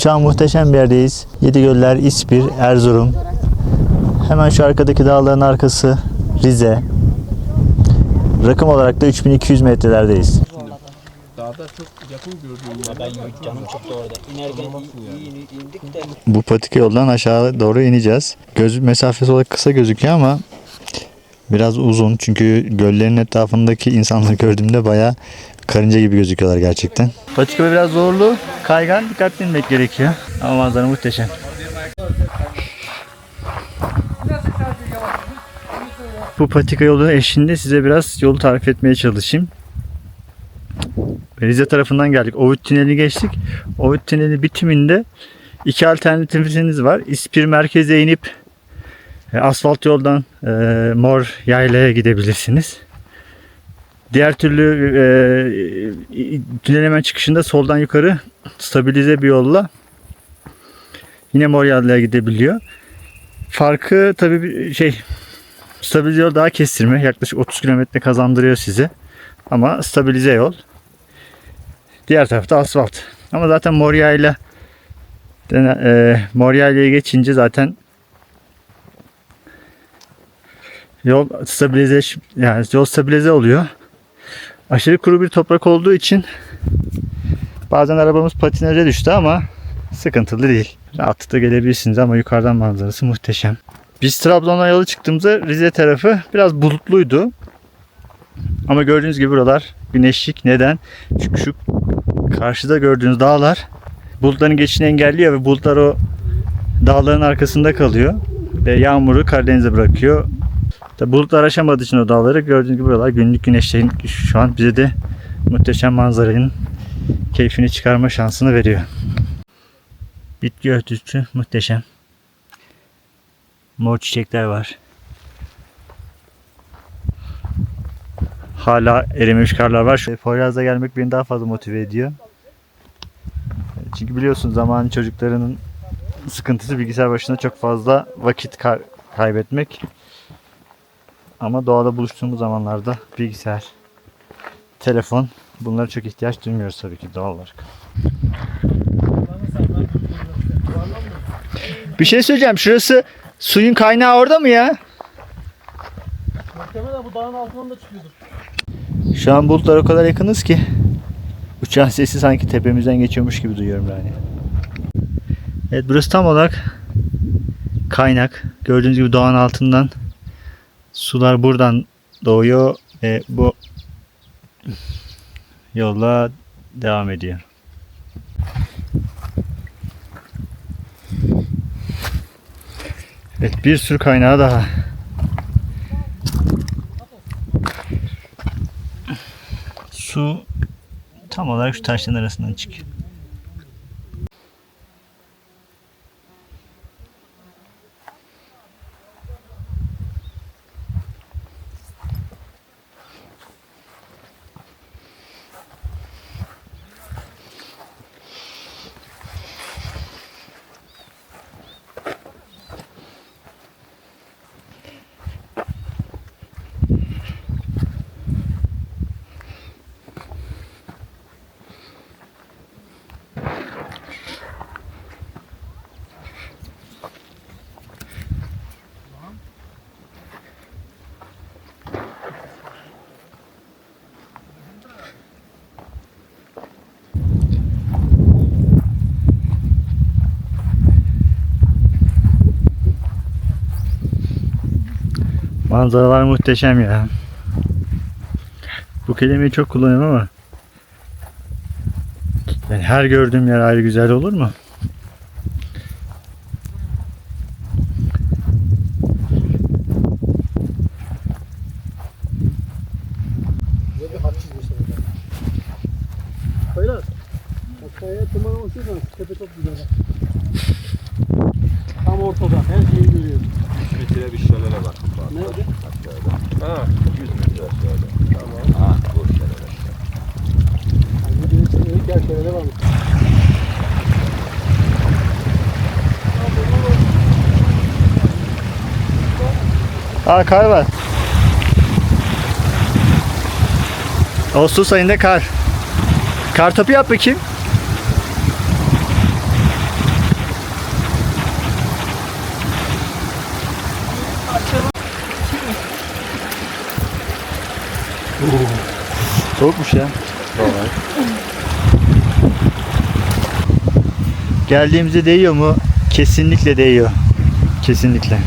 Şu an muhteşem bir yerdeyiz. Yedigöller, İspir, Erzurum. Hemen şu arkadaki dağların arkası Rize. Rakım olarak da 3200 metrelerdeyiz. Dağda çok yakın gördüğüm ben canım çıktı orada. İnerken indik de. Bu patika yoldan aşağı doğru ineceğiz. Göz mesafesi olarak kısa gözüküyor ama biraz uzun. Çünkü göllerin etrafındaki insanları gördüğümde bayağı karınca gibi gözüküyorlar gerçekten. Patika biraz zorlu, kaygan, dikkatli inmek gerekiyor. Ama manzara muhteşem. Bu patika yolu eşliğinde size biraz yolu tarif etmeye çalışayım. Rize tarafından geldik. Ovid Tüneli geçtik. Ovid Tüneli bitiminde iki alternatifiniz var. İspir merkeze inip asfalt yoldan Mor Yayla'ya gidebilirsiniz. Diğer türlü tünel hemen çıkışında soldan yukarı stabilize bir yolla yine Mor Yayla'ya gidebiliyor. Farkı tabii stabilize yol daha kestirme. Yaklaşık 30 kilometre kazandırıyor size. Ama stabilize yol. Diğer tarafta asfalt. Ama zaten Mor Yayla'ya geçince zaten yol stabilize oluyor. Aşırı kuru bir toprak olduğu için bazen arabamız patinaja düştü ama sıkıntılı değil. Rahatlıkla gelebilirsiniz ama yukarıdan manzarası muhteşem. Biz Trabzon'dan yola çıktığımızda Rize tarafı biraz bulutluydu. Ama gördüğünüz gibi buralar güneşlik. Neden? Çünkü şu karşıda gördüğünüz dağlar bulutların geçişini engelliyor ve bulutlar o dağların arkasında kalıyor. Ve yağmuru Karadeniz'e bırakıyor. Tabi bulutlar aşamadığı için o dağları gördüğünüz gibi buralar günlük güneşlerin şu an bize de muhteşem manzaranın keyfini çıkarma şansını veriyor. Bitki örtüsü muhteşem. Mor çiçekler var. Hala erimemiş karlar var. Poyraz'da gelmek beni daha fazla motive ediyor. Çünkü biliyorsunuz zamanın çocuklarının sıkıntısı bilgisayar başında çok fazla vakit kaybetmek. Ama doğada buluştuğumuz zamanlarda bilgisayar, telefon bunlara çok ihtiyaç duymuyoruz tabii ki doğal olarak. Bir şey söyleyeceğim. Şurası suyun kaynağı orada mı ya? Muhtemelen bu dağın altından da çıkıyordur. Şu an bulutlar o kadar yakınız ki uçağın sesi sanki tepemizden geçiyormuş gibi duyuyorum yani. Evet, burası tam olarak kaynak. Gördüğünüz gibi doğanın altından sular buradan doğuyor ve bu yolla devam ediyor. Evet, bir sürü kaynağı daha. Su tam olarak şu taşların arasından çıkıyor. Manzaralar muhteşem ya. Bu kelimeyi çok kullanıyorum ama yani her gördüğüm yer ayrı güzel olur mu? Böyle bir hat çizmişler orada. Poyraz. Kayaya tırmanmışsın tepe çok güzel. Tam ortada. Her şeyi görüyoruz. 100 metre bir şelale var. Nerede? Ha, 100 metre aşağıda. Tamam. Ha, bu şelale. Bu güneşin gel şöyle var mı? Aa, kar var. Ağustos ayında kar. Kar topu yap bakayım. Soğukmuş ya. Geldiğimizde değiyor mu? Kesinlikle değiyor. Kesinlikle.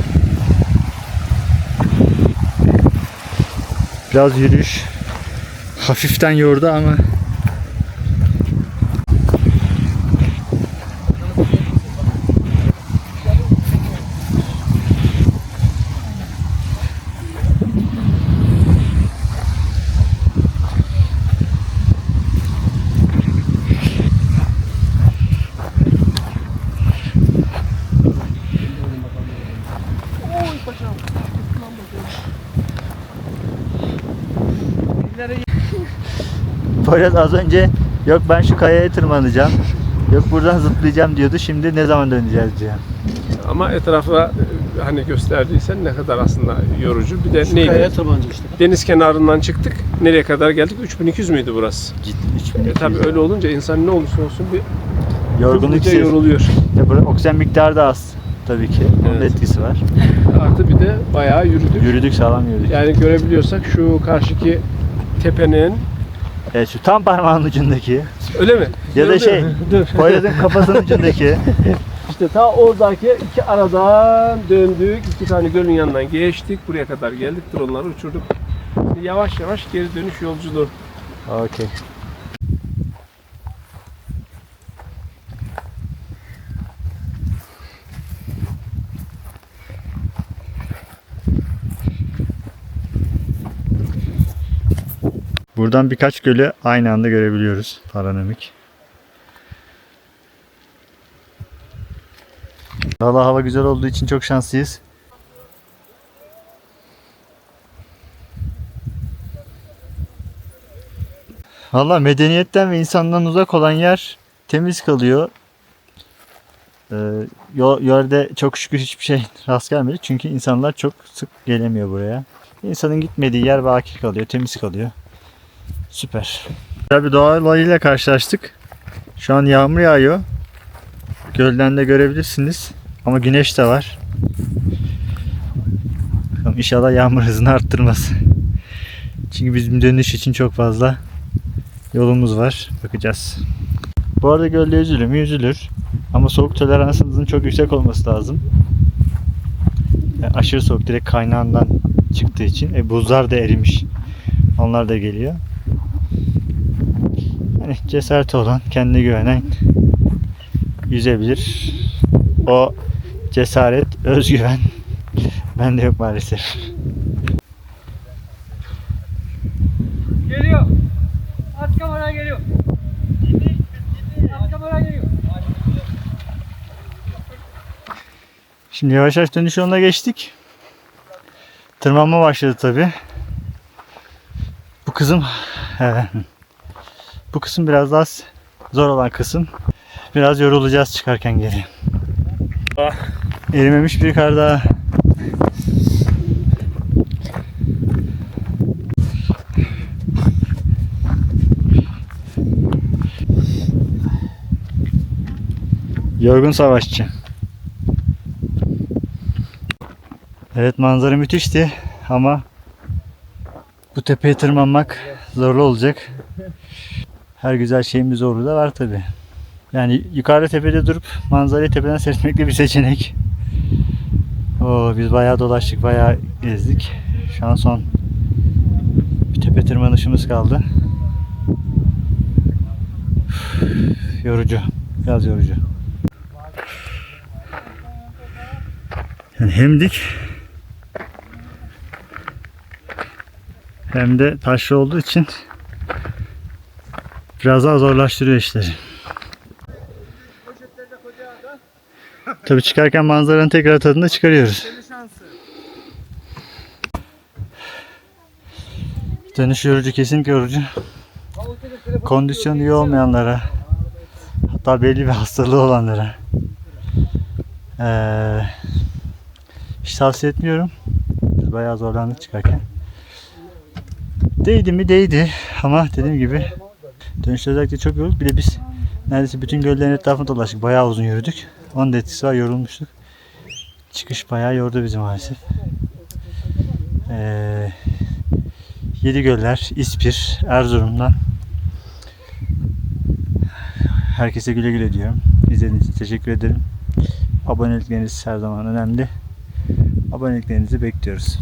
Biraz yürüyüş hafiften yordu ama Poyraz az önce yok ben şu kayaya tırmanacağım, yok buradan zıplayacağım diyordu. Şimdi ne zaman döneceğiz diyor. Ama etrafa hani gösterdiysen ne kadar aslında yorucu. Bir de Şu neydi? kayaya tırmanacak işte. Deniz kenarından çıktık. Nereye kadar geldik? 3200 müydü burası? Ciddi. Tabii öyle olunca insan ne olursa olsun bir Yorgunluk hızlıca hissediyor. yoruluyor. Ya burada oksijen miktarı da az tabii ki. Onun Evet. etkisi var. Artı bir de bayağı yürüdük. Yürüdük, sağlam yürüdük. Yani görebiliyorsak şu karşıki tepenin Evet, şu tam parmağın ucundaki öyle mi? ya da Öyle şey mi? Dur. Poyraz'ın kafasının ucundaki. İşte ta oradaki iki aradan döndük. İki tane gölün yanından geçtik. Buraya kadar geldik. Dronları uçurduk. Şimdi yavaş yavaş geri dönüş yolculuğu. Okey. Buradan birkaç gölü aynı anda görebiliyoruz. Panoramik. Vallahi hava güzel olduğu için çok şanslıyız. Vallahi medeniyetten ve insandan uzak olan yer temiz kalıyor. Yolda çok şükür hiçbir şey rast gelmedi. Çünkü insanlar çok sık gelemiyor buraya. İnsanın gitmediği yer bakir kalıyor, temiz kalıyor. Süper. Güzel bir doğa olayıyla karşılaştık. Şu an yağmur yağıyor. Gölden de görebilirsiniz. Ama güneş de var. Bakalım İnşallah yağmur hızını arttırmaz. Çünkü bizim dönüş için çok fazla yolumuz var. Bakacağız. Bu arada gölde yüzülür mü? Yüzülür. Ama soğuk toleransınızın çok yüksek olması lazım. Yani aşırı soğuk direkt kaynağından çıktığı için. Buzlar da erimiş. Onlar da geliyor. Yani cesareti olan, kendine güvenen yüzebilir. O cesaret, özgüven bende yok maalesef. Geliyor. At kamera geliyor. At kamera geliyor. Şimdi yavaş yavaş dönüş yoluna geçtik. Tırmanma başladı tabi. Bu kısım biraz daha zor olan kısım. Biraz yorulacağız çıkarken geri. Erimemiş bir kar daha. Yorgun savaşçı. Evet, manzara müthişti ama bu tepeye tırmanmak zorlu olacak. Her güzel şeyin bir zorluğu da var tabi. Yani yukarıda tepede durup manzarayı tepeden seyretmek de bir seçenek. Biz bayağı dolaştık, bayağı gezdik. Şu an son bir tepe tırmanışımız kaldı. Yorucu, biraz yorucu. Yani hem dik hem de taşlı olduğu için biraz daha zorlaştırıyor işleri. Tabii çıkarken manzaranın tekrar tadını da çıkarıyoruz. Dönüş yorucu, kesinlikle yorucu. Kondisyon iyi olmayanlara, hatta belli bir hastalığı olanlara hiç tavsiye etmiyorum. Biz bayağı zorlandık çıkarken. Değdi mi? Değdi. Ama dediğim gibi dönüşte özellikle çok yorulduk. Bir de biz neredeyse bütün göllerin etrafını dolaştık. Bayağı uzun yürüdük. Onun da etkisi var. Yorulmuştuk. Çıkış bayağı yordu bizi maalesef. Yedigöller, İspir, Erzurum'dan. Herkese güle güle diyorum. İzlediğiniz için teşekkür ederim. Abonelikleriniz her zaman önemli. Aboneliklerinizi bekliyoruz.